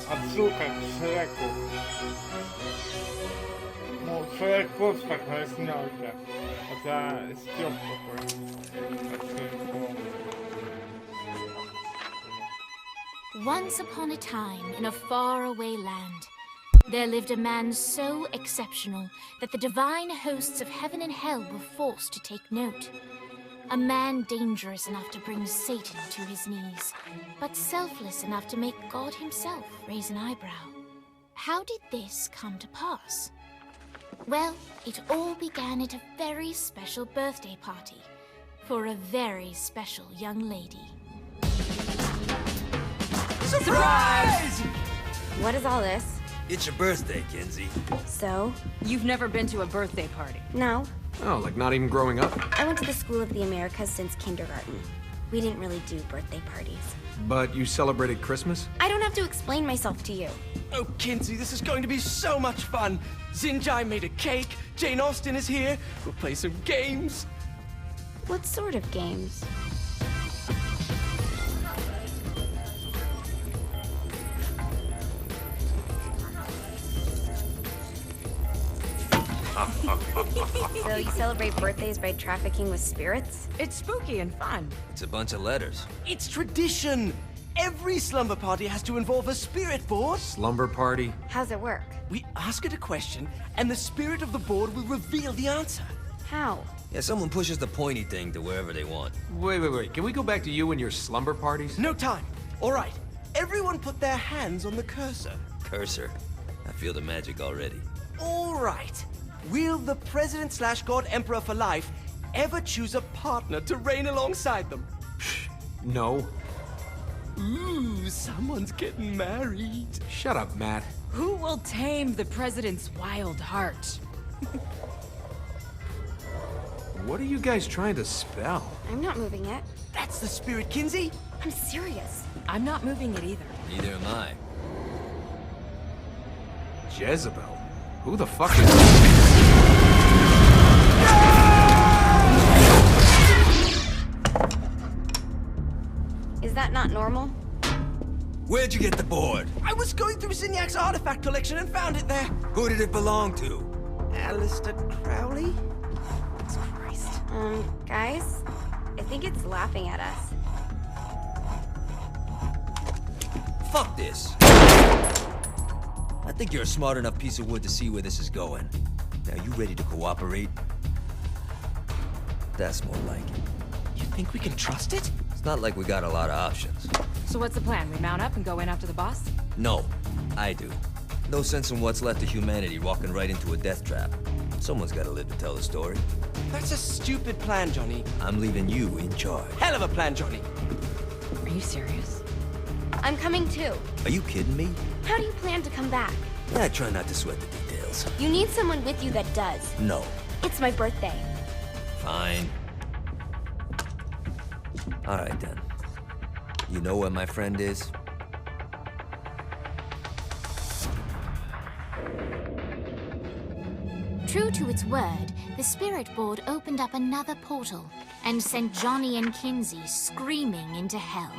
Отсылка к Шреку. Ну, Шрек тоже такая снялся. Хотя стёб такой. Once upon a time, in a faraway land, there lived a man so exceptional that the divine hosts of heaven and hell were forced to take note. A man dangerous enough to bring Satan to his knees, but selfless enough to make God himself raise an eyebrow. How did this come to pass? Well, it all began at a very special birthday party for a very special young lady. Surprise! What is all this? It's your birthday, Kinsey. So? You've never been to a birthday party? No. Oh, like not even growing up? I went to the School of the Americas since kindergarten. We didn't really do birthday parties. But you celebrated Christmas? I don't have to explain myself to you. Oh, Kinsey, this is going to be so much fun. Zinjai made a cake, Jane Austen is here, we'll play some games. What sort of games? So you celebrate birthdays by trafficking with spirits? It's spooky and fun. It's a bunch of letters. It's tradition. Every slumber party has to involve a spirit board. Slumber party? How's it work? We ask it a question, and the spirit of the board will reveal the answer. How? Yeah, someone pushes the pointy thing to wherever they want. Wait. Can we go back to you and your slumber parties? No time. All right. Everyone put their hands on the cursor. Cursor. I feel the magic already. All right. Will the president/god emperor for life ever choose a partner to reign alongside them? No. Ooh, someone's getting married. Shut up, Matt. Who will tame the president's wild heart? What are you guys trying to spell? I'm not moving it. That's the spirit, Kinsey. I'm serious. I'm not moving it either. Neither am I. Jezebel? Who the fuck is... Is that not normal? Where'd you get the board? I was going through Zignac's artifact collection and found it there. Who did it belong to? Alistair Crowley? Christ. Guys? I think it's laughing at us. Fuck this. I think you're a smart enough piece of wood to see where this is going. Now, you ready to cooperate? That's more like it. You think we can trust it? It's not like we got a lot of options. So what's the plan? We mount up and go in after the boss? No, I do. No sense in what's left of humanity walking right into a death trap. Someone's gotta live to tell the story. That's a stupid plan, Johnny. I'm leaving you in charge. Hell of a plan, Johnny. Are you serious? I'm coming too. Are you kidding me? How do you plan to come back? I try not to sweat the details. You need someone with you that does. No. It's my birthday. Fine. All right, then. You know where my friend is? True to its word, the spirit board opened up another portal and sent Johnny and Kinsey screaming into hell.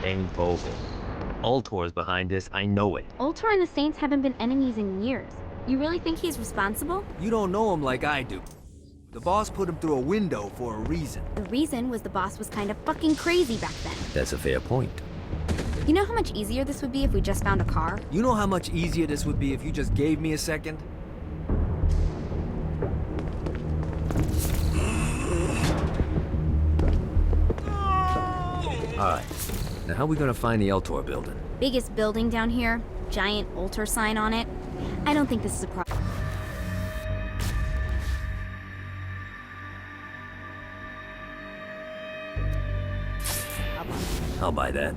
Dang Vogel. Ultor's behind this, I know it. Ultor and the Saints haven't been enemies in years. You really think he's responsible? You don't know him like I do. The boss put him through a window for a reason. The reason was the boss was kind of fucking crazy back then. That's a fair point. You know how much easier this would be if we just found a car? You know how much easier this would be if you just gave me a second? Alright, now how are we gonna find the Eltor building? Biggest building down here, giant Ultor sign on it. I don't think this is a problem. I'll buy that.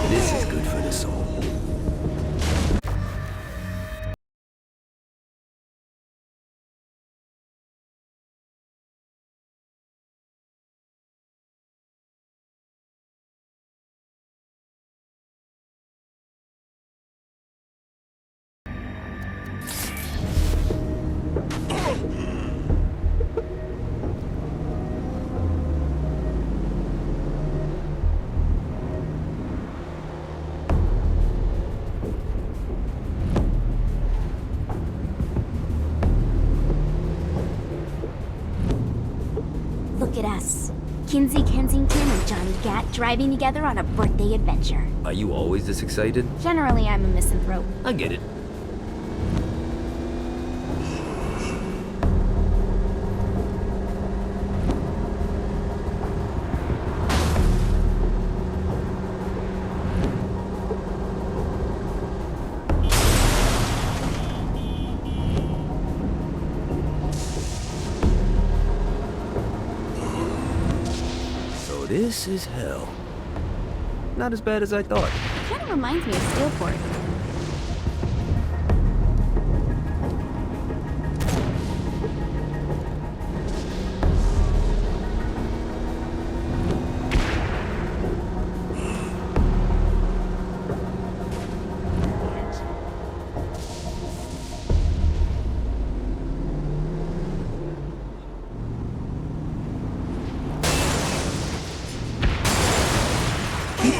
This is good for the soul. Look at us. Kinsey Kensington and Johnny Gat driving together on a birthday adventure. Are you always this excited? Generally, I'm a misanthrope. I get it. This is hell. Not as bad as I thought. Kind of reminds me of Steelport.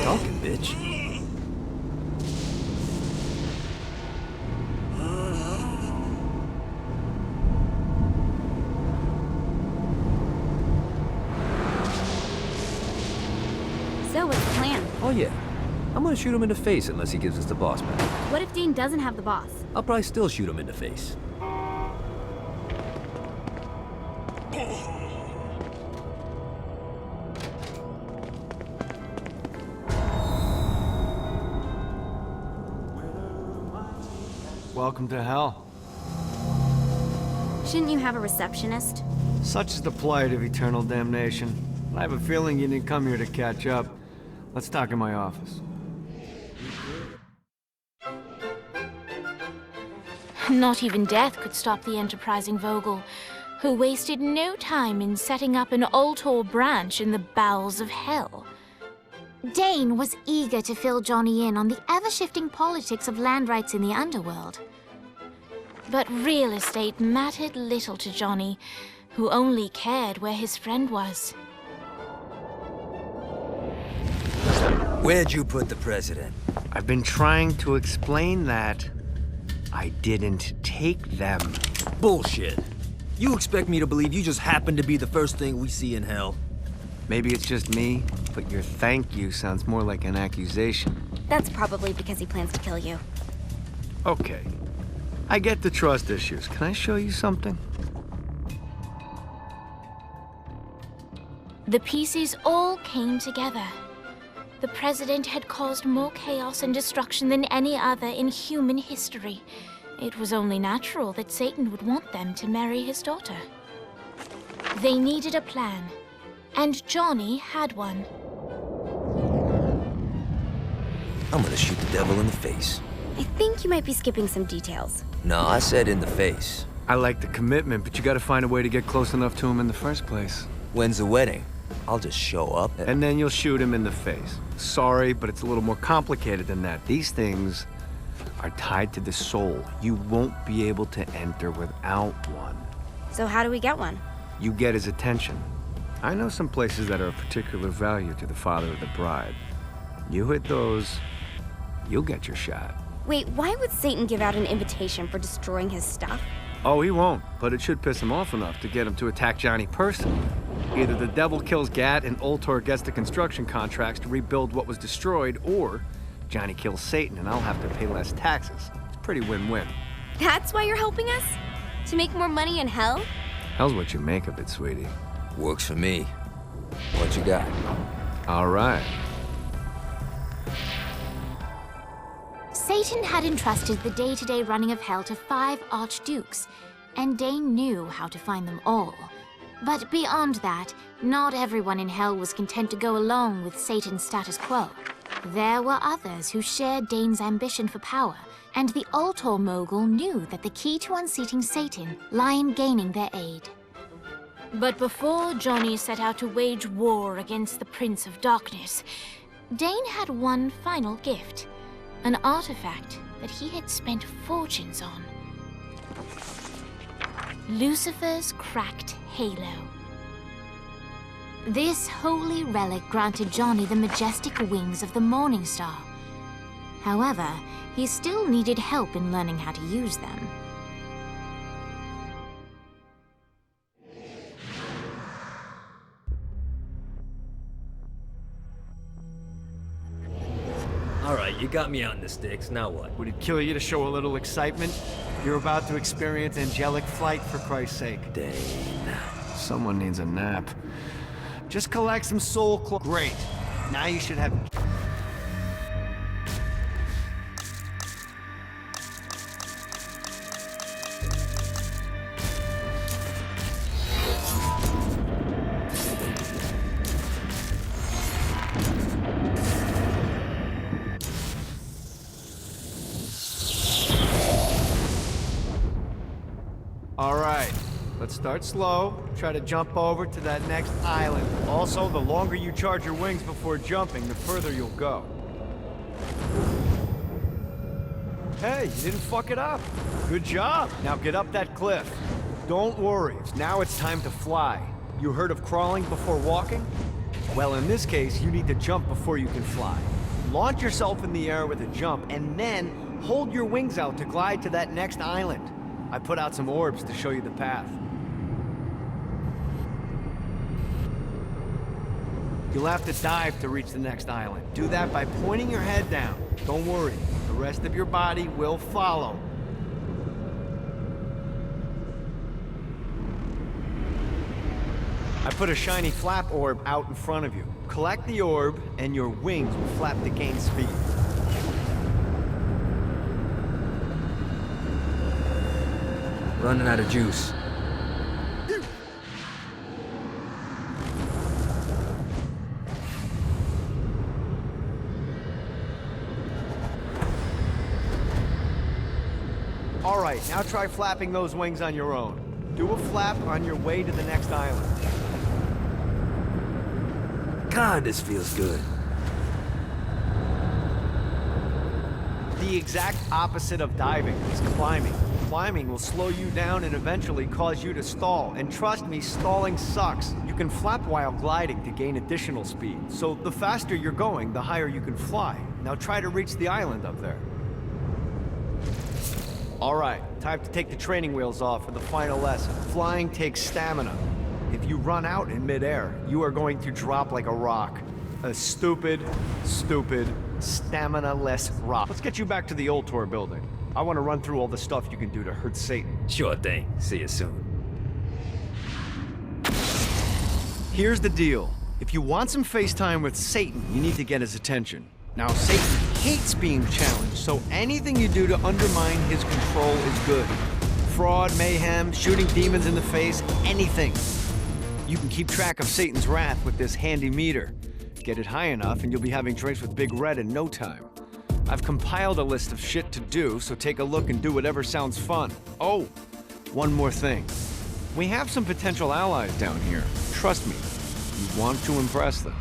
Talking, bitch. So, what's the plan? Oh yeah. I'm gonna shoot him in the face unless he gives us the boss back. What if Dean doesn't have the boss? I'll probably still shoot him in the face. Welcome to hell. Shouldn't you have a receptionist? Such is the plight of eternal damnation. I have a feeling you didn't come here to catch up. Let's talk in my office. Not even death could stop the enterprising Vogel, who wasted no time in setting up an Ultor branch in the bowels of hell. Dane was eager to fill Johnny in on the ever-shifting politics of land rights in the underworld. But real estate mattered little to Johnny, who only cared where his friend was. Where'd you put the president? I've been trying to explain that. I didn't take them. Bullshit. You expect me to believe you just happened to be the first thing we see in hell? Maybe it's just me, but your thank you sounds more like an accusation. That's probably because he plans to kill you. Okay. I get the trust issues. Can I show you something? The pieces all came together. The president had caused more chaos and destruction than any other in human history. It was only natural that Satan would want them to marry his daughter. They needed a plan, and Johnny had one. I'm gonna shoot the devil in the face. I think you might be skipping some details. No, I said in the face. I like the commitment, but you gotta find a way to get close enough to him in the first place. When's the wedding? I'll just show up And then you'll shoot him in the face. Sorry, but it's a little more complicated than that. These things are tied to the soul. You won't be able to enter without one. So how do we get one? You get his attention. I know some places that are of particular value to the father of the bride. You hit those, you'll get your shot. Wait, why would Satan give out an invitation for destroying his stuff? Oh, he won't, but it should piss him off enough to get him to attack Johnny personally. Either the devil kills Gat and Ultor gets the construction contracts to rebuild what was destroyed, or Johnny kills Satan and I'll have to pay less taxes. It's pretty win-win. That's why you're helping us? To make more money in hell? Hell's what you make of it, sweetie. Works for me. What you got? All right. Satan had entrusted the day-to-day running of hell to 5 archdukes, and Dane knew how to find them all. But beyond that, not everyone in hell was content to go along with Satan's status quo. There were others who shared Dane's ambition for power, and the Ultor mogul knew that the key to unseating Satan lay in gaining their aid. But before Johnny set out to wage war against the Prince of Darkness, Dane had one final gift, an artifact that he had spent fortunes on. Lucifer's cracked halo. This holy relic granted Johnny the majestic wings of the Morning Star. However, he still needed help in learning how to use them. Alright, you got me out in the sticks, now what? Would it kill you to show a little excitement? You're about to experience angelic flight, for Christ's sake. Dane. Someone needs a nap. Just collect some soul Great. Now you should have... All right, let's start slow. Try to jump over to that next island. Also, the longer you charge your wings before jumping, the further you'll go. Hey, you didn't fuck it up. Good job. Now get up that cliff. Don't worry, now it's time to fly. You heard of crawling before walking? Well, in this case, you need to jump before you can fly. Launch yourself in the air with a jump, and then hold your wings out to glide to that next island. I put out some orbs to show you the path. You'll have to dive to reach the next island. Do that by pointing your head down. Don't worry, the rest of your body will follow. I put a shiny flap orb out in front of you. Collect the orb, and your wings will flap to gain speed. Running out of juice. All right, now try flapping those wings on your own. Do a flap on your way to the next island. God, this feels good. The exact opposite of diving is climbing. Climbing will slow you down and eventually cause you to stall. And trust me, stalling sucks. You can flap while gliding to gain additional speed. So the faster you're going, the higher you can fly. Now try to reach the island up there. All right, time to take the training wheels off for the final lesson. Flying takes stamina. If you run out in midair, you are going to drop like a rock. A stupid, stamina-less rock. Let's get you back to the Ultor building. I want to run through all the stuff you can do to hurt Satan. Sure thing. See you soon. Here's the deal. If you want some FaceTime with Satan, you need to get his attention. Now, Satan hates being challenged, so anything you do to undermine his control is good. Fraud, mayhem, shooting demons in the face, anything. You can keep track of Satan's wrath with this handy meter. Get it high enough and you'll be having drinks with Big Red in no time. I've compiled a list of shit to do, so take a look and do whatever sounds fun. Oh, one more thing. We have some potential allies down here. Trust me, you want to impress them.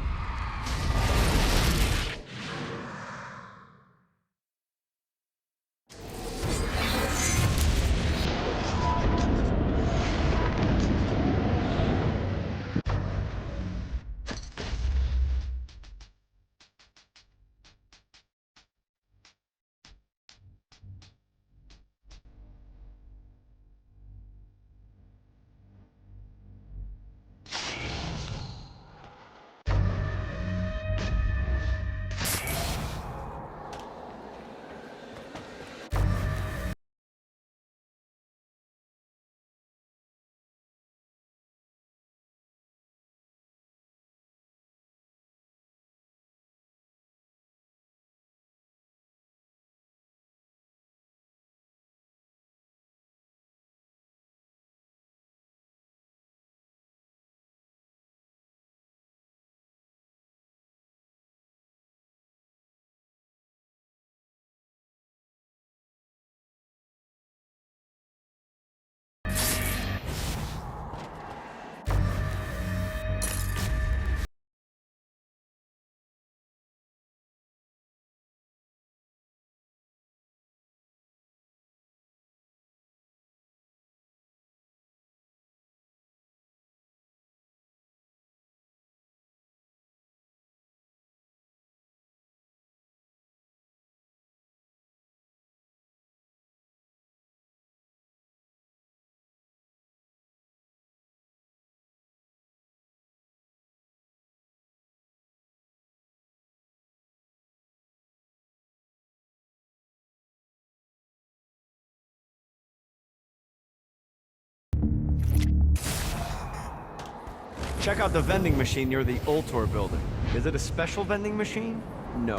Check out the vending machine near the Ultor building. Is it a special vending machine? No.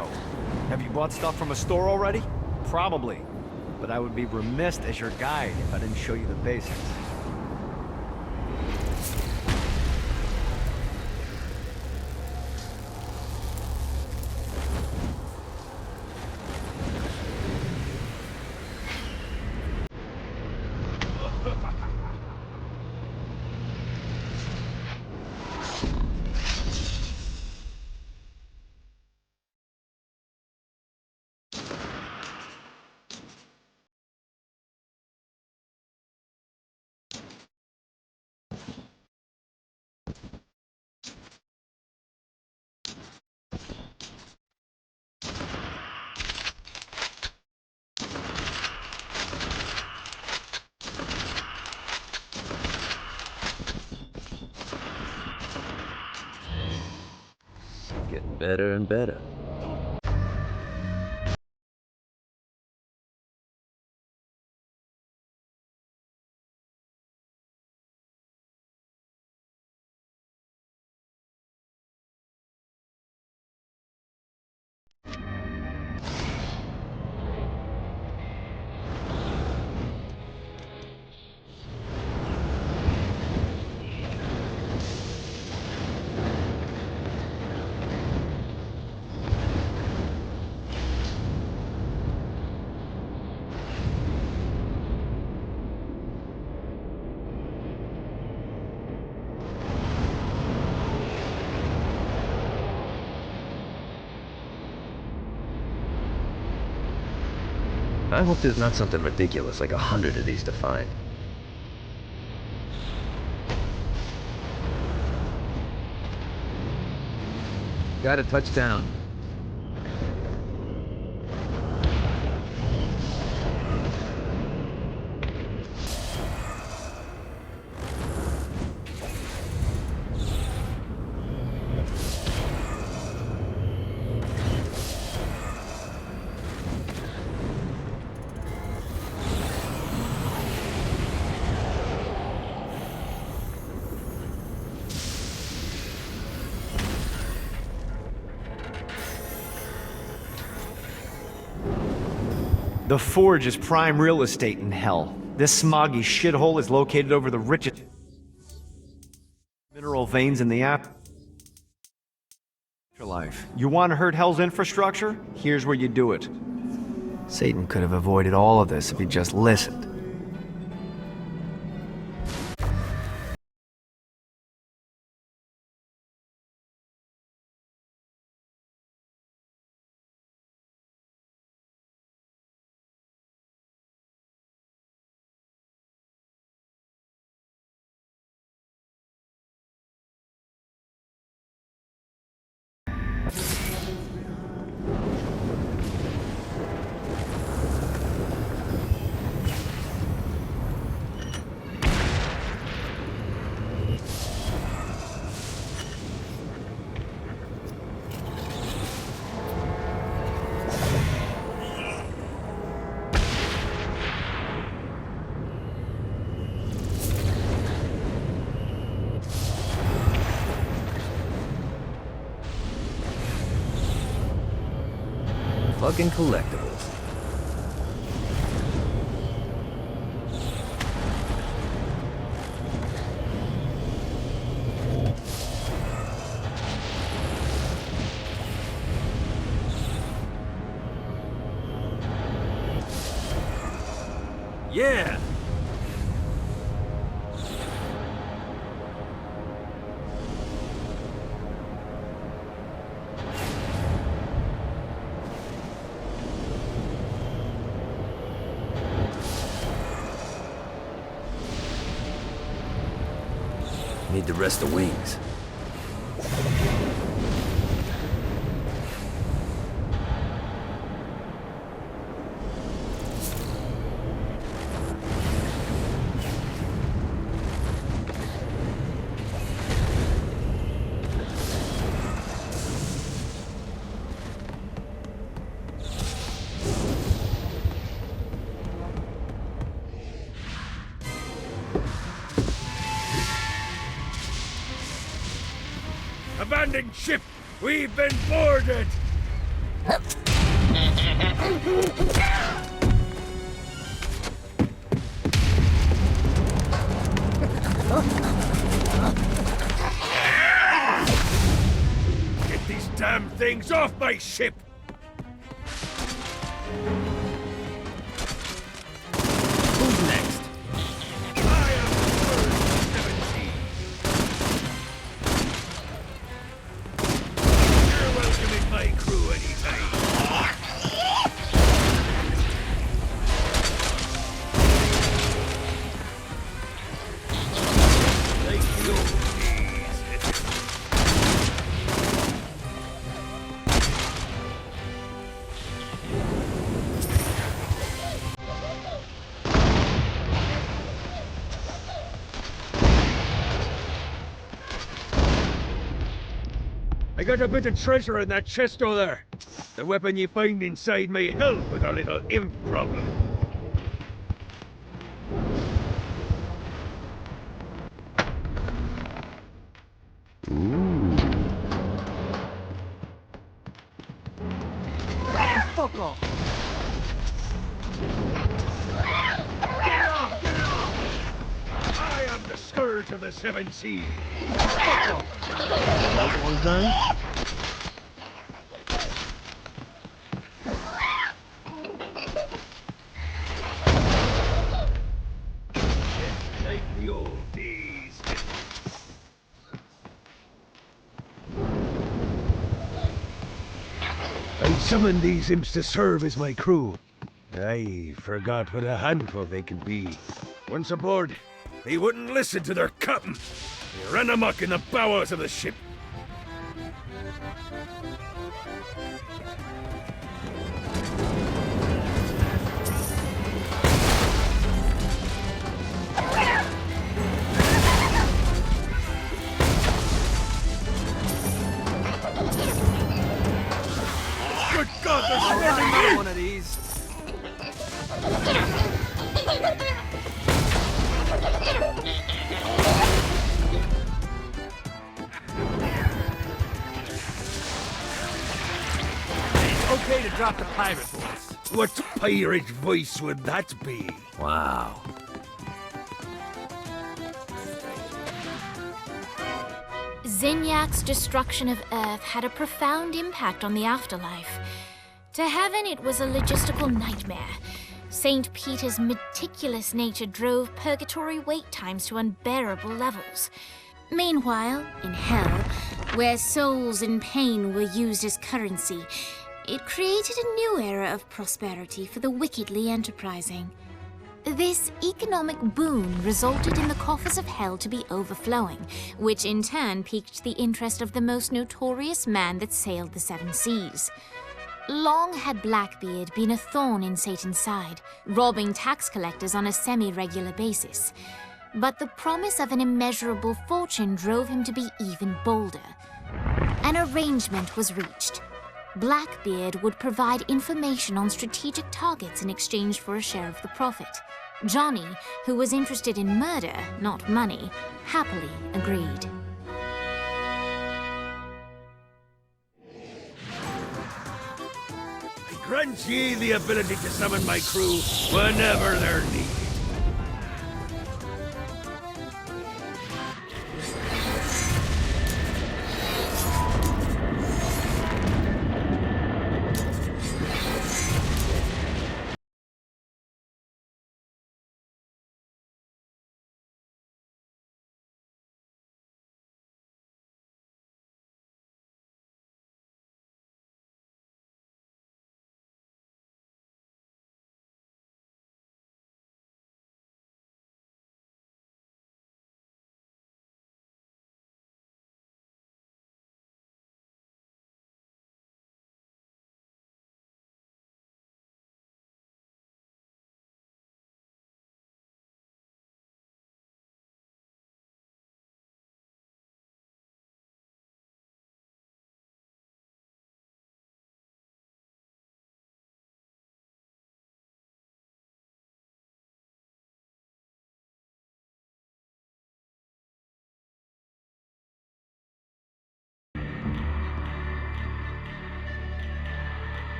Have you bought stuff from a store already? Probably. But I would be remiss as your guide if I didn't show you the basics. Getting better and better. I hope there's not something ridiculous like 100 of these to find. Got a touchdown. The Forge is prime real estate in hell. This smoggy shithole is located over the richest mineral veins in the afterlife. You want to hurt Hell's infrastructure? Here's where you do it. Satan could have avoided all of this if he just listened. Fucking collectibles. Yeah! Need to rest the wings. Abandoned ship! We've been boarded! Get these damn things off my ship! Who's next? I am the first seven seas. You're welcome in my crew anytime. Like the old days. I got a bit of treasure in that chest over there. The weapon you find inside may help with our little imp problem. Fuck off. I am the scourge of the seven seas. That one's done? Like the old days. I summoned these imps to serve as my crew. I forgot what a handful they could be. Once aboard, they wouldn't listen to their captain. They ran amok in the bowels of the ship. Good God, they're swarming me! One of these. Okay to drop the pirate voice. What pirate voice would that be? Wow. Zinyak's destruction of Earth had a profound impact on the afterlife. To heaven, it was a logistical nightmare. St. Peter's meticulous nature drove purgatory wait times to unbearable levels. Meanwhile, in hell, where souls in pain were used as currency, it created a new era of prosperity for the wickedly enterprising. This economic boon resulted in the coffers of hell to be overflowing, which in turn piqued the interest of the most notorious man that sailed the seven seas. Long had Blackbeard been a thorn in Satan's side, robbing tax collectors on a semi-regular basis. But the promise of an immeasurable fortune drove him to be even bolder. An arrangement was reached. Blackbeard would provide information on strategic targets in exchange for a share of the profit. Johnny, who was interested in murder, not money, happily agreed. I grant ye the ability to summon my crew whenever they're needed.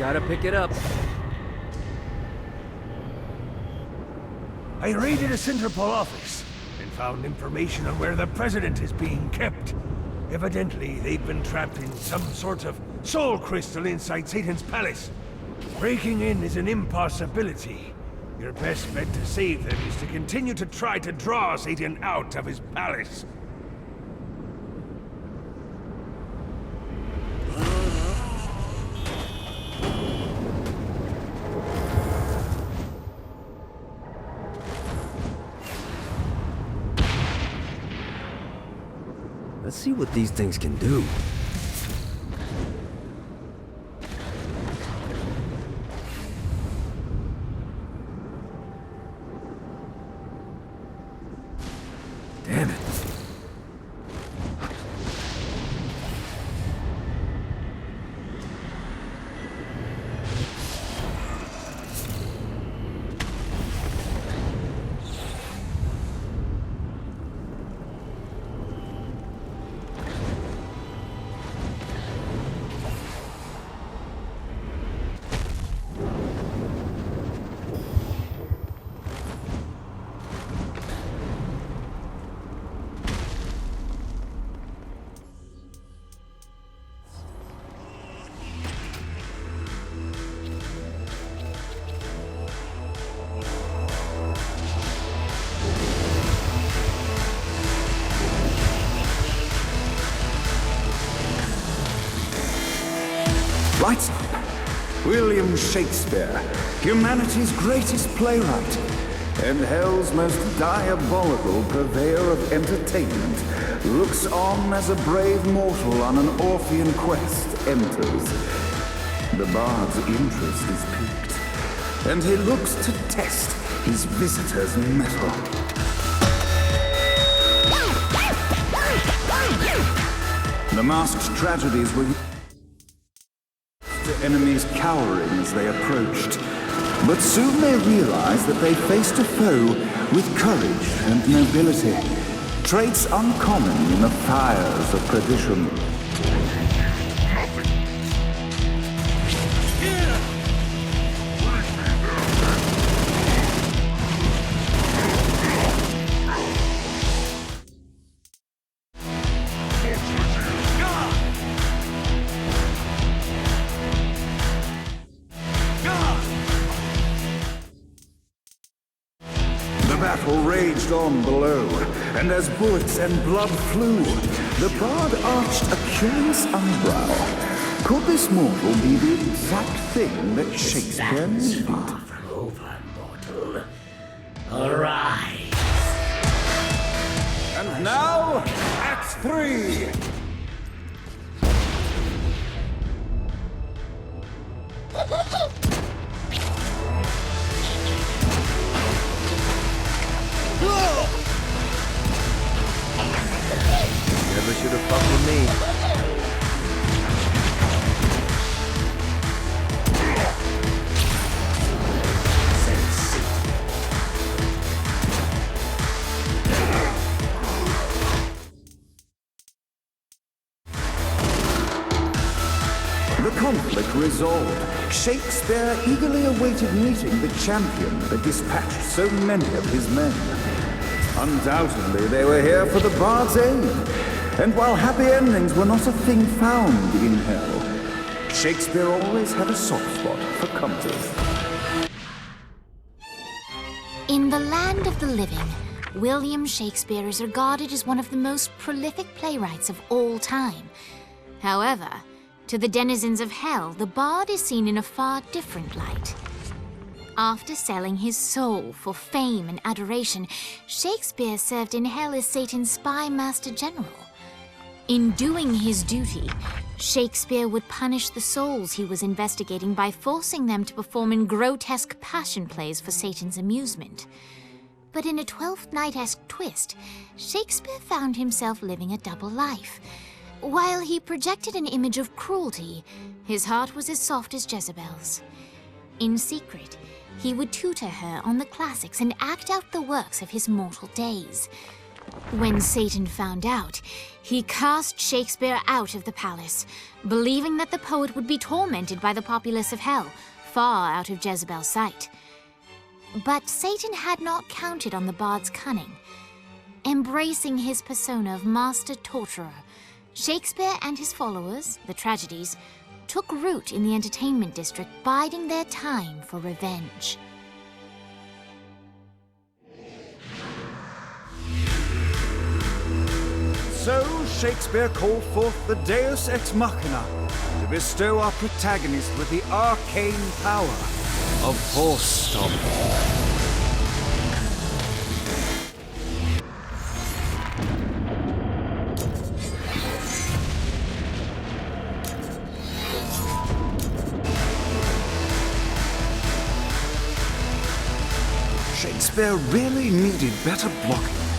Gotta pick it up. I raided a Centerpol office and found information on where the president is being kept. Evidently, they've been trapped in some sort of soul crystal inside Satan's palace. Breaking in is an impossibility. Your best bet to save them is to continue to try to draw Satan out of his palace. Let's see what these things can do. Damn it. Lights up. William Shakespeare, humanity's greatest playwright, and hell's most diabolical purveyor of entertainment, looks on as a brave mortal on an Orphean quest enters. The bard's interest is piqued, and he looks to test his visitor's mettle. The masked tragedies were the enemies cowering as they approached, but soon they realized that they faced a foe with courage and nobility, traits uncommon in the fires of perdition. Raged on below, and as bullets and blood flew, the bard arched a curious eyebrow. Could this mortal be the exact thing that Shakespeare needed? Far from over, mortal. Arise. And now, Act 3. Never should have fucked with me. The conflict resolved, Shakespeare eagerly awaited meeting the champion that dispatched so many of his men. Undoubtedly, they were here for the bard's aid. And while happy endings were not a thing found in hell, Shakespeare always had a soft spot for comedy. In the land of the living, William Shakespeare is regarded as one of the most prolific playwrights of all time. However, to the denizens of hell, the bard is seen in a far different light. After selling his soul for fame and adoration, Shakespeare served in hell as Satan's spy master general. In doing his duty, Shakespeare would punish the souls he was investigating by forcing them to perform in grotesque passion plays for Satan's amusement. But in a Twelfth Night-esque twist, Shakespeare found himself living a double life. While he projected an image of cruelty, his heart was as soft as Jezebel's. In secret, he would tutor her on the classics and act out the works of his mortal days. When Satan found out, he cast Shakespeare out of the palace, believing that the poet would be tormented by the populace of hell, far out of Jezebel's sight. But Satan had not counted on the bard's cunning. Embracing his persona of master torturer, Shakespeare and his followers, the tragedies, took root in the entertainment district, biding their time for revenge. So Shakespeare called forth the Deus Ex Machina to bestow our protagonist with the arcane power of force stomping. Shakespeare really needed better blocking.